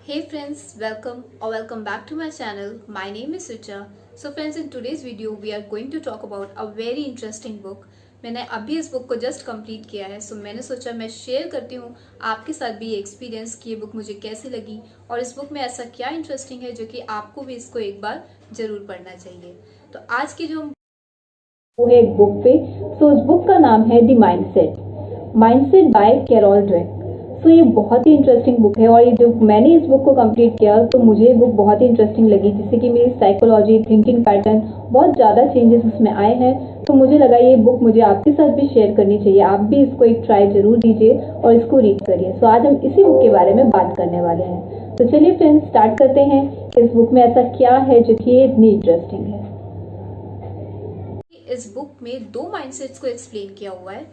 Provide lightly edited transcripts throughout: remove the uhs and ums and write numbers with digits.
Hey friends, welcome or welcome back to my channel. My name is Sucha. So friends, in today's video we are going to talk about a very interesting book. मैंने अभी इस book को just complete किया है, सो मैंने सोचा मैं share करती हूँ आपके साथ भी ये एक्सपीरियंस कि ये बुक मुझे कैसी लगी और इस बुक में ऐसा क्या इंटरेस्टिंग है जो कि आपको भी इसको एक बार जरूर पढ़ना चाहिए। तो आज की जो वो है एक बुक पे, सो उस बुक का नाम है the mindset by Carol Dweck. So ये बहुत ही इंटरेस्टिंग बुक है और ये जब मैंने इस बुक को कंप्लीट किया तो मुझे ये बुक बहुत ही इंटरेस्टिंग लगी, जिससे कि मेरी साइकोलॉजी, थिंकिंग पैटर्न बहुत ज़्यादा चेंजेस उसमें आए हैं। तो मुझे लगा ये बुक मुझे आपके साथ भी शेयर करनी चाहिए। आप भी इसको एक ट्राई जरूर दीजिए और इसको रीड करिए। सो आज हम इसी बुक के बारे में बात करने वाले हैं। तो चलिए फ्रेंड्स, स्टार्ट करते हैं कि इस बुक में ऐसा क्या है जो कि इतनी इंटरेस्टिंग है। इस बुक में दो माइंडसेट्स को एक्सप्लेन किया हुआ है।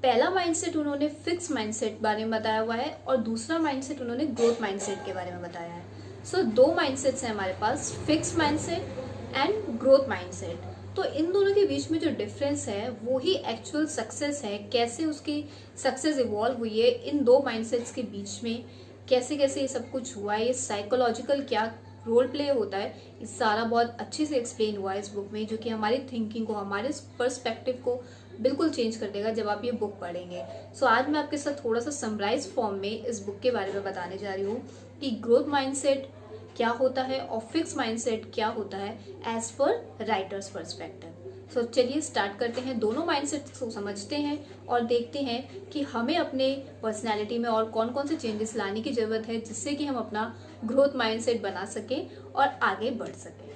पहला माइंडसेट उन्होंने फिक्स माइंडसेट बारे में बताया हुआ है और दूसरा माइंडसेट उन्होंने ग्रोथ माइंडसेट के बारे में बताया है। सो दो माइंडसेट्स हैं हमारे पास, fix mindset and growth mindset. तो इन दोनों के बीच में जो डिफरेंस है वो ही एक्चुअल सक्सेस है, कैसे उसकी सक्सेस इवॉल्व हुई है इन दो माइंडसेट्स के बीच में, कैसे कैसे ये सब कुछ हुआ है, ये साइकोलॉजिकल क्या रोल प्ले होता है, ये सारा बहुत अच्छे से एक्सप्लेन हुआ है इस बुक में, जो कि हमारी थिंकिंग को, हमारे पर्सपेक्टिव को बिल्कुल चेंज कर देगा जब आप ये बुक पढ़ेंगे। सो आज मैं आपके साथ थोड़ा सा समराइज फॉर्म में इस बुक के बारे में बताने जा रही हूँ कि ग्रोथ माइंडसेट क्या होता है और फिक्स माइंडसेट क्या होता है एज पर राइटर्स पर्सपेक्टिव। सो चलिए स्टार्ट करते हैं, दोनों माइंडसेट्स को समझते हैं और देखते हैं कि हमें अपने पर्सनैलिटी में और कौन कौन से चेंजेस लाने की जरूरत है जिससे कि हम अपना ग्रोथ माइंडसेट बना सकें और आगे बढ़ सकें।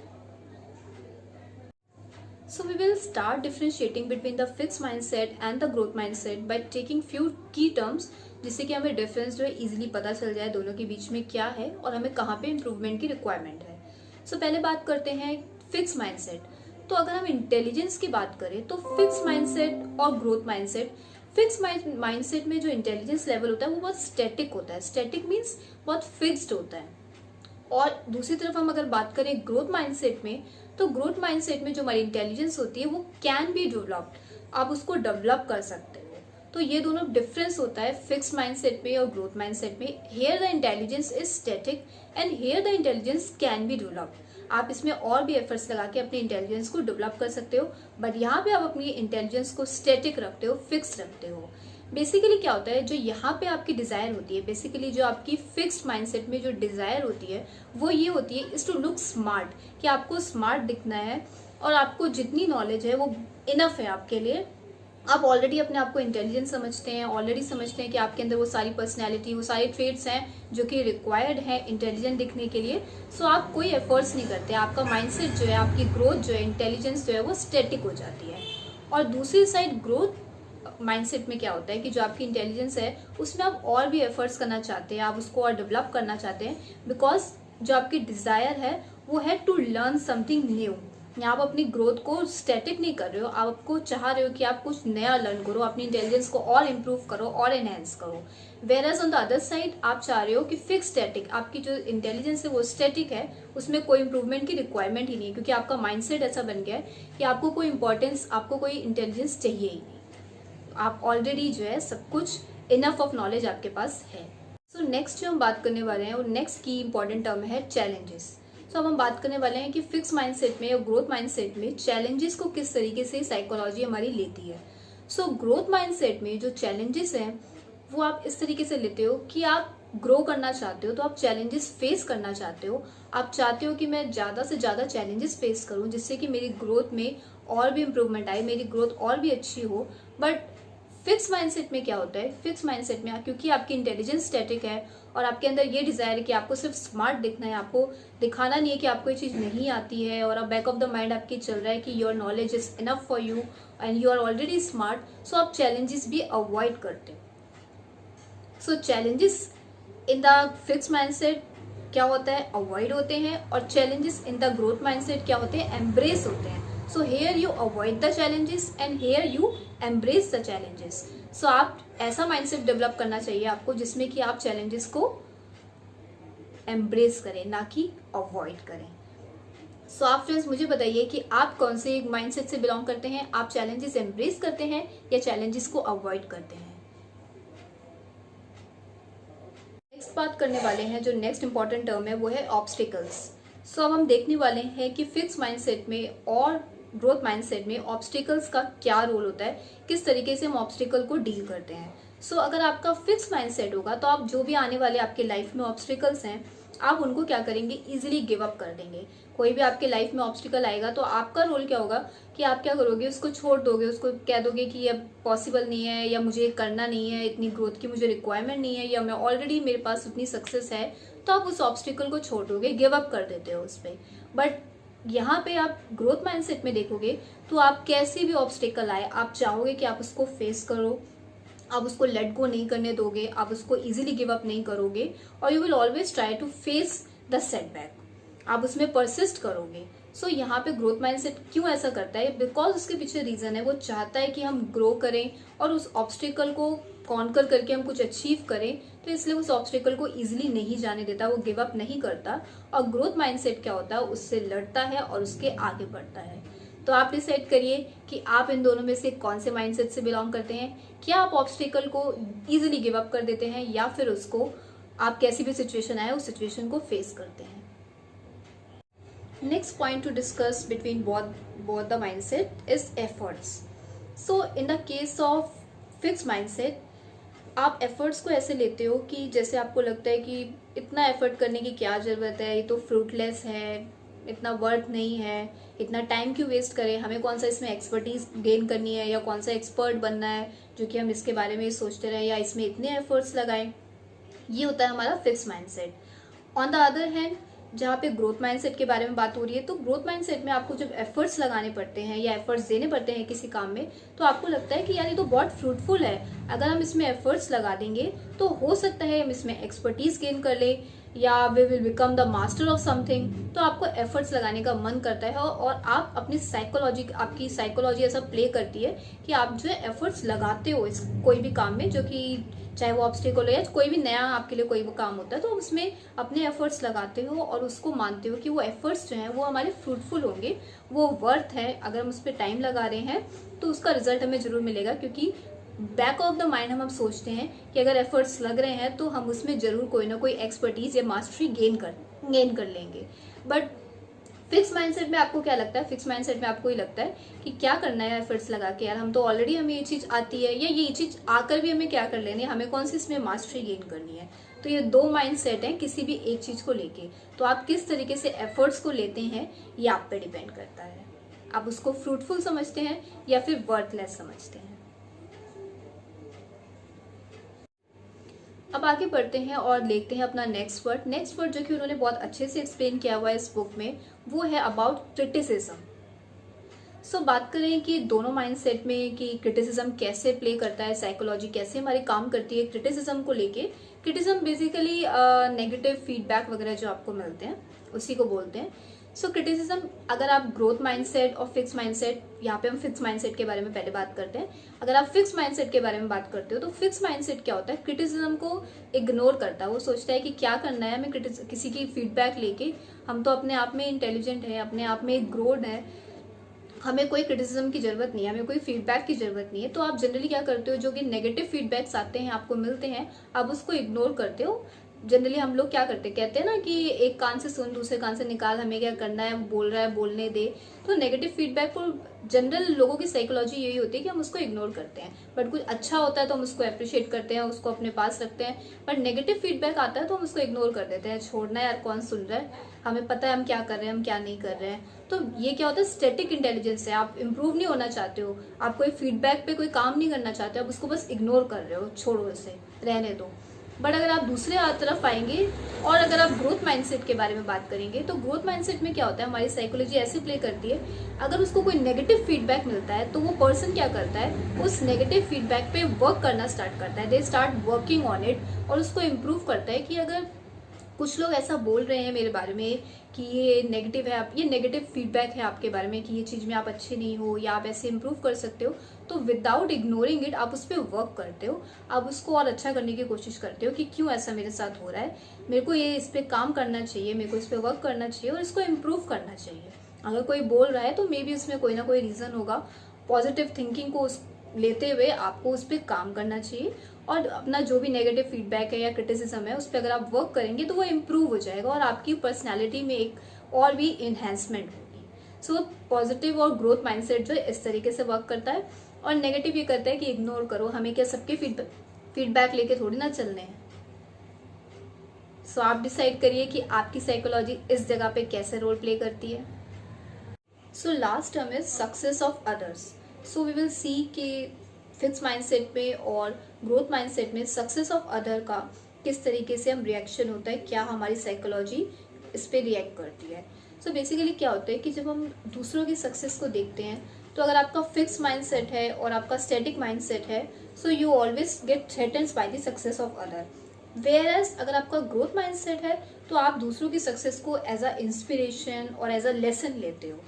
So we will start differentiating between the fixed mindset and the growth mindset by taking few key terms, जिससे कि हमें डिफरेंस जो है इजीली पता चल जाए दोनों के बीच में क्या है और हमें कहाँ पे इम्प्रूवमेंट की रिक्वायरमेंट है। सो पहले बात करते हैं फिक्स माइंडसेट। तो अगर हम इंटेलिजेंस की बात करें तो फिक्स माइंडसेट और ग्रोथ माइंडसेट, फिक्स माइंडसेट में जो इंटेलिजेंस लेवल होता है वो बहुत स्टैटिक होता है। स्टैटिक मीन्स बहुत फिक्स्ड होता है। और दूसरी तरफ हम अगर बात करें ग्रोथ माइंडसेट में, तो ग्रोथ माइंडसेट में जो हमारी इंटेलिजेंस होती है वो कैन बी डेवलप्ड, आप उसको डेवलप कर सकते हो। तो ये दोनों डिफरेंस होता है फिक्स माइंडसेट में और ग्रोथ माइंडसेट में। Here the intelligence is static and here the intelligence can be developed. आप इसमें और भी एफर्ट्स लगा के अपनी इंटेलिजेंस को डेवलप कर सकते हो, बट यहाँ पे आप अपनी इंटेलिजेंस को स्टैटिक रखते हो, फिक्स रखते हो। बेसिकली क्या होता है, जो यहाँ पे आपकी डिजायर होती है, बेसिकली जो आपकी फिक्स्ड माइंडसेट में जो डिजायर होती है वो ये होती है इज टू लुक स्मार्ट, कि आपको स्मार्ट दिखना है और आपको जितनी नॉलेज है वो इनफ है आपके लिए। आप ऑलरेडी अपने आप को इंटेलिजेंट समझते हैं, ऑलरेडी समझते हैं कि आपके अंदर वो सारी पर्सनैलिटी, वो सारे ट्रेड्स हैं जो कि रिक्वायर्ड है इंटेलिजेंट दिखने के लिए। सो आप कोई एफर्ट्स नहीं करते, आपका माइंडसेट जो है, आपकी ग्रोथ जो है, इंटेलिजेंस जो है वो स्टैटिक हो जाती है। और दूसरी साइड ग्रोथ माइंडसेट में क्या होता है कि जो आपकी इंटेलिजेंस है उसमें आप और भी एफर्ट्स करना चाहते हैं, आप उसको और डेवलप करना चाहते हैं, बिकॉज जो आपकी डिजायर है वो है टू लर्न समथिंग न्यू। यहाँ आप अपनी ग्रोथ को स्टैटिक नहीं कर रहे हो, आपको चाह रहे हो कि आप कुछ नया लर्न करो, अपनी इंटेलिजेंस को और इम्प्रूव करो और एनहेंस करो। Whereas on the other side आप चाह रहे हो कि फिक्स स्टैटिक, आपकी जो इंटेलिजेंस है वो स्टैटिक है, उसमें कोई इंप्रूवमेंट की रिक्वायरमेंट ही नहीं है, क्योंकि आपका माइंडसेट ऐसा बन गया है कि आपको कोई इंपॉर्टेंस, आपको कोई इंटेलिजेंस चाहिए ही नहीं, आप ऑलरेडी जो है सब कुछ इनफ ऑफ नॉलेज आपके पास है। सो नेक्स्ट जो हम बात करने वाले हैं वो नेक्स्ट की इंपॉर्टेंट टर्म है चैलेंजेस। सो अब हम बात करने वाले हैं कि फिक्स माइंडसेट में और ग्रोथ माइंडसेट में चैलेंजेस को किस तरीके से साइकोलॉजी हमारी लेती है। सो ग्रोथ माइंडसेट में जो चैलेंजेस हैं वो आप इस तरीके से लेते हो कि आप ग्रो करना चाहते हो तो आप चैलेंजेस फेस करना चाहते हो, आप चाहते हो कि मैं ज़्यादा से ज़्यादा चैलेंजेस फेस करूं जिससे कि मेरी ग्रोथ में और भी इम्प्रूवमेंट आए, मेरी ग्रोथ और भी अच्छी हो। बट फिक्स माइंडसेट में क्या होता है, फिक्स माइंडसेट में क्योंकि आपकी इंटेलिजेंस स्टैटिक है और आपके अंदर ये डिजायर है कि आपको सिर्फ स्मार्ट दिखना है, आपको दिखाना नहीं है कि आपको ये चीज़ नहीं आती है, और अब बैक ऑफ द माइंड आपकी चल रहा है कि your knowledge is enough for you and you are already smart. So आप चैलेंजेस भी अवॉइड करते हो। So challenges in the fix mindset क्या होता है, अवॉइड होते हैं, और challenges in the growth mindset क्या होते हैं, एम्ब्रेस होते हैं। So here you avoid the challenges and here you embrace the challenges. So आप ऐसा माइंडसेट डेवलप करना चाहिए आपको जिसमें कि आप चैलेंजेस को एम्ब्रेस करें, ना कि अवॉइड करें। सो आप फ्रेंड्स मुझे बताइए कि आप कौन से माइंडसेट से बिलोंग करते हैं, आप चैलेंजेस एम्ब्रेस करते हैं या चैलेंजेस को अवॉइड करते हैं। नेक्स्ट बात करने वाले हैं, जो नेक्स्ट इंपॉर्टेंट टर्म है वो है ऑब्स्टिकल्स। सो अब हम देखने वाले हैं कि फिक्स माइंडसेट में और ग्रोथ माइंडसेट में ऑब्स्टिकल्स का क्या रोल होता है, किस तरीके से हम ऑब्स्टिकल को डील करते हैं। सो अगर आपका फिक्स माइंडसेट होगा तो आप जो भी आने वाले आपके लाइफ में ऑब्स्टिकल्स हैं, आप उनको क्या करेंगे, इजीली गिव अप कर देंगे। कोई भी आपके लाइफ में ऑब्स्टिकल आएगा तो आपका रोल क्या होगा कि आप क्या करोगे, उसको छोड़ दोगे, उसको कह दोगे कि अब पॉसिबल नहीं है, या मुझे करना नहीं है, इतनी ग्रोथ की मुझे रिक्वायरमेंट नहीं है, या मैं ऑलरेडी मेरे पास उतनी सक्सेस है, तो आप उस ऑब्स्टिकल को छोड़ दोगे, गिव अप कर देते हो उस पर। बट यहाँ पे आप ग्रोथ माइंडसेट में देखोगे तो आप कैसे भी ऑब्स्टिकल आए, आप चाहोगे कि आप उसको फेस करो, आप उसको लेट गो नहीं करने दोगे, आप उसको इजीली गिव अप नहीं करोगे, और you will always try to face the setback, आप उसमें परसिस्ट करोगे। सो यहाँ पे ग्रोथ माइंडसेट क्यों ऐसा करता है, बिकॉज उसके पीछे रीजन है, वो चाहता है कि हम ग्रो करें और उस ऑब्स्टिकल को कॉन्कर करके हम कुछ अचीव करें, तो इसलिए उस ऑब्स्टिकल को इजीली नहीं जाने देता, वो गिव अप नहीं करता। और ग्रोथ माइंडसेट क्या होता है, उससे लड़ता है और उसके आगे बढ़ता है। तो आप डिसाइड करिए कि आप इन दोनों में से कौन से माइंडसेट से बिलोंग करते हैं। क्या आप ऑब्स्टिकल को इजीली गिव अप कर देते हैं, या फिर उसको आप कैसी भी सिचुएशन आए उस सिचुएशन को फेस करते हैं। Next point two discuss between both the mindset is efforts. So in the case of fixed mindset, आप एफर्ट्स को ऐसे लेते हो कि जैसे आपको लगता है कि इतना एफर्ट करने की क्या ज़रूरत है, ये तो फ्रूटलेस है, इतना वर्थ नहीं है, इतना टाइम क्यों वेस्ट करें, हमें कौन सा इसमें एक्सपर्टीज गेन करनी है, या कौन सा एक्सपर्ट बनना है जो कि हम इसके बारे में सोचते रहें, या इसमें इतने एफर्ट्स लगाएं। ये होता है हमारा fix mindset. On the other hand, जहाँ पे ग्रोथ माइंडसेट के बारे में बात हो रही है, तो ग्रोथ माइंडसेट में आपको जब एफर्ट्स लगाने पड़ते हैं या एफर्ट्स देने पड़ते हैं किसी काम में, तो आपको लगता है कि यार ये तो बहुत फ्रूटफुल है, अगर हम इसमें एफर्ट्स लगा देंगे तो हो सकता है हम इसमें एक्सपर्टीज गेन कर ले, या we will become the master of something. तो आपको एफर्ट्स लगाने का मन करता है, और आप अपनी आपकी साइकोलॉजी ऐसा प्ले करती है कि आप जो है एफर्ट्स लगाते हो इस कोई भी काम में, जो कि चाहे वो ऑब्स्टिकल हो या कोई भी नया आपके लिए कोई भी काम होता है, तो उसमें अपने एफर्ट्स लगाते हो और उसको मानते हो कि वो एफर्ट्स जो हैं वो हमारे फ्रूटफुल होंगे, वो वर्थ है। अगर हम उस पर टाइम लगा रहे हैं तो उसका रिजल्ट हमें जरूर मिलेगा, क्योंकि बैक ऑफ द माइंड हम सोचते हैं कि अगर एफर्ट्स लग रहे हैं तो हम उसमें जरूर कोई ना कोई एक्सपर्टीज या मास्टरी गेन कर लेंगे। बट फिक्स माइंडसेट में आपको क्या लगता है, फिक्स माइंडसेट में आपको ये लगता है कि क्या करना है एफर्ट्स लगा के, यार हम तो ऑलरेडी हमें ये चीज़ आती है, या ये चीज़ आकर भी हमें क्या कर लेनी है, हमें कौन सी इसमें मास्टरी गेन करनी है। तो ये दो माइंडसेट हैं किसी भी एक चीज़ को लेके। तो आप किस तरीके से एफर्ट्स को लेते हैं ये आप पे डिपेंड करता है, आप उसको फ्रूटफुल समझते हैं या फिर वर्थलेस समझते हैं। अब आगे बढ़ते हैं और देखते हैं अपना नेक्स्ट वर्ड जो कि उन्होंने बहुत अच्छे से एक्सप्लेन किया हुआ है इस बुक में, वो है अबाउट क्रिटिसिज्म। सो बात करें कि दोनों माइंडसेट में कि क्रिटिसिज्म कैसे प्ले करता है, साइकोलॉजी कैसे हमारी काम करती है क्रिटिसिज्म को लेके। क्रिटिसिज्म बेसिकली नेगेटिव फीडबैक वगैरह जो आपको मिलते हैं उसी को बोलते हैं। सो क्रिटिसिज्म, अगर आप ग्रोथ माइंडसेट और फिक्स माइंडसेट, यहाँ पे हम फिक्स माइंडसेट के बारे में पहले बात करते हैं। अगर आप फिक्स माइंडसेट के बारे में बात करते हो तो फिक्स माइंडसेट क्या होता है, क्रिटिसिज्म को इग्नोर करता है। वो सोचता है कि क्या करना है हमें किसी की फीडबैक लेके, हम तो अपने आप में इंटेलिजेंट है, अपने आप में ग्रोड है, हमें कोई क्रिटिसिज्म की जरूरत नहीं है, हमें कोई फीडबैक की जरूरत नहीं है। तो आप जनरली क्या करते हो, जो कि नेगेटिव फीडबैक्स आते हैं आपको मिलते हैं, आप उसको इग्नोर करते हो। जनरली हम लोग क्या करते हैं, कहते हैं ना कि एक कान से सुन दूसरे कान से निकाल, हमें क्या करना है, वो बोल रहा है बोलने दे। तो नेगेटिव फीडबैक को जनरल लोगों की साइकोलॉजी यही होती है कि हम उसको इग्नोर करते हैं। बट कुछ अच्छा होता है तो हम उसको अप्रिशिएट करते हैं, उसको अपने पास रखते हैं। बट नेगेटिव फीडबैक आता है तो हम उसको इग्नोर कर देते हैं, छोड़ना यार कौन सुन रहा है, हमें पता है हम क्या कर रहे हैं, हम क्या नहीं कर रहे हैं। तो ये क्या होता है, स्टैटिक इंटेलिजेंस है। आप इंप्रूव नहीं होना चाहते हो, आप कोई फीडबैक पे कोई काम नहीं करना चाहते, आप उसको बस इग्नोर कर रहे हो, छोड़ो इसे, रहने दो। बट अगर आप दूसरे तरफ आएंगे और अगर आप ग्रोथ माइंडसेट के बारे में बात करेंगे, तो ग्रोथ माइंडसेट में क्या होता है, हमारी साइकोलॉजी ऐसे प्ले करती है, अगर उसको कोई नेगेटिव फीडबैक मिलता है तो वो पर्सन क्या करता है, उस नेगेटिव फीडबैक पे वर्क करना स्टार्ट करता है। They start working on it, और उसको इम्प्रूव करता है कि अगर कुछ लोग ऐसा बोल रहे हैं मेरे बारे में कि ये नेगेटिव है, ये नेगेटिव फीडबैक है आपके बारे में कि ये चीज़ में आप अच्छे नहीं हो या आप ऐसे इम्प्रूव कर सकते हो, तो विदाउट इग्नोरिंग इट आप उस पर वर्क करते हो, आप उसको और अच्छा करने की कोशिश करते हो कि क्यों ऐसा मेरे साथ हो रहा है, मेरे को ये इस पर काम करना चाहिए, मेरे को इस पर वर्क करना चाहिए और इसको इम्प्रूव करना चाहिए। अगर कोई बोल रहा है तो मे बी उसमें कोई ना कोई रीज़न होगा। पॉजिटिव थिंकिंग को लेते हुए आपको उस पर काम करना चाहिए और अपना जो भी नेगेटिव फीडबैक है या क्रिटिसिज्म है उस पर अगर आप वर्क करेंगे तो वो इम्प्रूव हो जाएगा और आपकी पर्सनैलिटी में एक और भी इन्हेंसमेंट होगी। सो पॉजिटिव और ग्रोथ माइंडसेट जो है इस तरीके से वर्क करता है, और नेगेटिव ये करता है कि इग्नोर करो, हमें क्या सबके फीडबैक लेके थोड़ी ना चलने हैं। सो आप डिसाइड करिए कि आपकी साइकोलॉजी इस जगह पे कैसे रोल प्ले करती है। So last term is success of others. So we will see कि फिक्स माइंडसेट में और ग्रोथ माइंडसेट में सक्सेस ऑफ अदर का किस तरीके से हम रिएक्शन होता है, क्या हमारी साइकोलॉजी इस पे रिएक्ट करती है। सो बेसिकली क्या होता है कि जब हम दूसरों की सक्सेस को देखते हैं तो अगर आपका फिक्स माइंडसेट है और आपका स्टैटिक माइंडसेट है, so you always get threatened by the success of other. Whereas अगर आपका ग्रोथ माइंडसेट है तो आप दूसरों की सक्सेस को एज अ इंस्पिरेशन और एज अ लेसन लेते हो।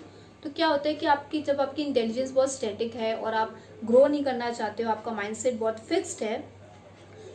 तो क्या होता है कि आपकी जब आपकी इंटेलिजेंस बहुत स्टैटिक है और आप ग्रो नहीं करना चाहते हो, आपका माइंडसेट बहुत फिक्स्ड है,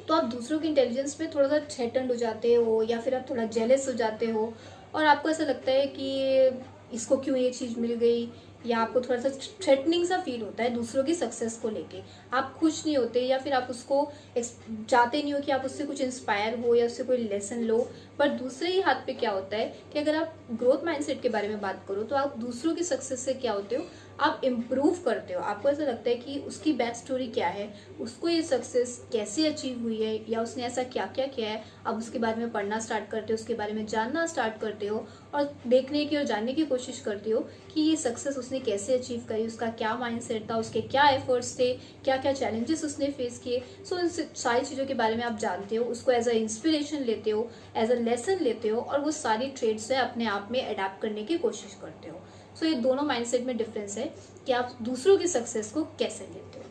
तो आप दूसरों की इंटेलिजेंस पे थोड़ा सा थ्रेटन्ड हो जाते हो या फिर आप थोड़ा जेलस हो जाते हो और आपको ऐसा लगता है कि इसको क्यों ये चीज़ मिल गई, या आपको थोड़ा सा थ्रेटनिंग सा फील होता है दूसरों की सक्सेस को लेके। आप खुश नहीं होते या फिर आप उसको चाहते नहीं हो कि आप उससे कुछ इंस्पायर हो या उससे कोई लेसन लो। पर दूसरे ही हाथ पे क्या होता है कि अगर आप ग्रोथ माइंडसेट के बारे में बात करो तो आप दूसरों की सक्सेस से क्या होते हो, आप इम्प्रूव करते हो। आपको ऐसा लगता है कि उसकी बैक स्टोरी क्या है, उसको ये सक्सेस कैसे अचीव हुई है या उसने ऐसा क्या क्या किया है। आप उसके बारे में पढ़ना स्टार्ट करते हो, उसके बारे में जानना स्टार्ट करते हो और देखने की और जानने की कोशिश करते हो कि ये सक्सेस उसने कैसे अचीव करी, उसका क्या माइंडसेट था, उसके क्या एफर्ट्स थे, क्या क्या चैलेंजेस उसने फेस किए। सो इन सारी चीज़ों के बारे में आप जानते हो, उसको एज अ इंस्पिरेशन लेते हो, एज अ लेसन लेते हो और वो सारी ट्रेड्स से अपने आप में अडेप्ट करने की कोशिश करते हो। सो ये दोनों माइंडसेट में डिफरेंस है कि आप दूसरों की सक्सेस को कैसे लेते हो।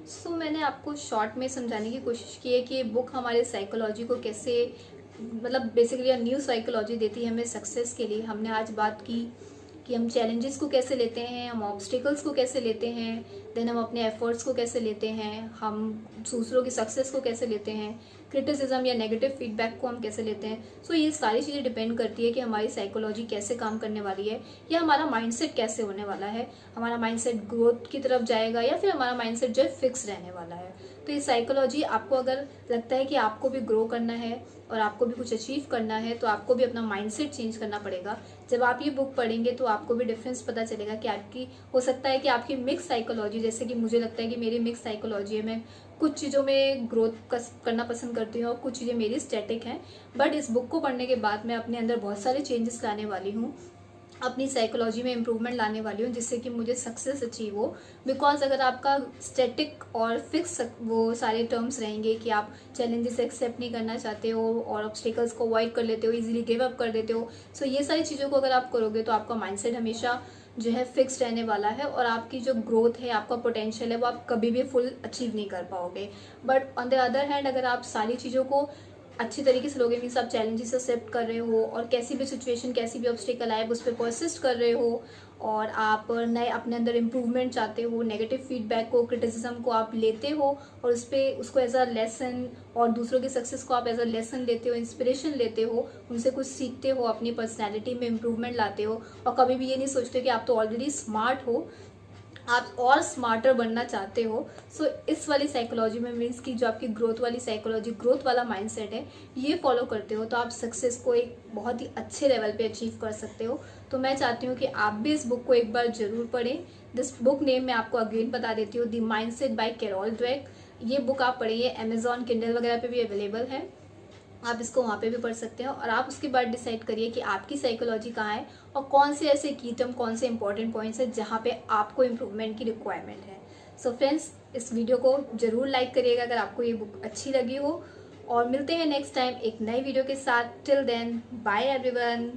सो मैंने आपको शॉर्ट में समझाने की कोशिश की है कि ये बुक हमारे साइकोलॉजी को कैसे, मतलब बेसिकली न्यू साइकोलॉजी देती है हमें सक्सेस के लिए। हमने आज बात की कि हम चैलेंजेस को कैसे लेते हैं, हम ऑब्स्टिकल्स को कैसे लेते हैं, देन हम अपने एफर्ट्स को कैसे लेते हैं, हम दूसरों की सक्सेस को कैसे लेते हैं, क्रिटिसिज्म या नेगेटिव फीडबैक को हम कैसे लेते हैं। सो ये सारी चीज़ें डिपेंड करती है कि हमारी साइकोलॉजी कैसे काम करने वाली है या हमारा माइंडसेट कैसे होने वाला है। हमारा माइंडसेट ग्रोथ की तरफ जाएगा या फिर हमारा माइंडसेट जो है फिक्स रहने वाला है। तो ये साइकोलॉजी आपको अगर लगता है कि आपको भी ग्रो करना है और आपको भी कुछ अचीव करना है तो आपको भी अपना माइंडसेट चेंज करना पड़ेगा। जब आप ये बुक पढ़ेंगे तो आपको भी डिफरेंस पता चलेगा कि आपकी हो सकता है कि आपकी मिक्स साइकोलॉजी, जैसे कि मुझे लगता है कि मेरी मिक्स साइकोलॉजी है, मैं कुछ चीज़ों में ग्रोथ करना पसंद करती हूँ और कुछ चीज़ें मेरी स्टैटिक हैं। बट इस बुक को पढ़ने के बाद मैं अपने अंदर बहुत सारे चेंजेस लाने वाली हूँ, अपनी साइकोलॉजी में इम्प्रूवमेंट लाने वाली हूँ जिससे कि मुझे सक्सेस अचीव हो। बिकॉज अगर आपका स्टैटिक और फिक्स वो सारे टर्म्स रहेंगे कि आप चैलेंजेस एक्सेप्ट नहीं करना चाहते हो और ऑब्स्टिकल्स को अवॉइड कर लेते हो, इजीली गिव अप कर देते हो, सो ये सारी चीज़ों को अगर आप करोगे तो आपका माइंडसेट हमेशा जो है फिक्स रहने वाला है और आपकी जो ग्रोथ है, आपका पोटेंशियल है, वो आप कभी भी फुल अचीव नहीं कर पाओगे। But on the other hand अगर आप सारी चीज़ों को अच्छी तरीके से लोगे, मीन्स आप चैलेंजेस एक्सेप्ट कर रहे हो और कैसी भी सिचुएशन, कैसी भी ऑब्स्टिकल आए उस पर परसिस्ट कर रहे हो और आप नए अपने अंदर इम्प्रूवमेंट चाहते हो, नेगेटिव फीडबैक को, क्रिटिसिज्म को आप लेते हो और उस पर उसको एज अ लेसन और दूसरों की सक्सेस को आप एज अ लेसन लेते हो, इंस्पिरेशन लेते हो, उनसे कुछ सीखते हो, अपनी पर्सनैलिटी में इम्प्रूवमेंट लाते हो और कभी भी ये नहीं सोचते कि आप तो ऑलरेडी स्मार्ट हो, आप और स्मार्टर बनना चाहते हो। सो इस वाली साइकोलॉजी में, मीन्स की जो आपकी ग्रोथ वाली साइकोलॉजी, ग्रोथ वाला माइंडसेट है, ये फॉलो करते हो तो आप सक्सेस को एक बहुत ही अच्छे लेवल पे अचीव कर सकते हो। तो मैं चाहती हूँ कि आप भी इस बुक को एक बार जरूर पढ़ें। दिस बुक नेम मैं आपको अगेन बता देती हूँ, the mindset by carol Dweck. ये बुक आप पढ़िए, अमेजॉन किंडल वगैरह पे भी अवेलेबल है, आप इसको वहाँ पे भी पढ़ सकते हो और आप उसके बाद डिसाइड करिए कि आपकी साइकोलॉजी कहाँ है और कौन से ऐसे की टर्म, कौन से इंपॉर्टेंट पॉइंट्स है जहाँ पे आपको इम्प्रूवमेंट की रिक्वायरमेंट है। सो फ्रेंड्स, इस वीडियो को जरूर लाइक करिएगा अगर आपको ये बुक अच्छी लगी हो और मिलते हैं नेक्स्ट टाइम एक नई वीडियो के साथ। Till then, bye everyone.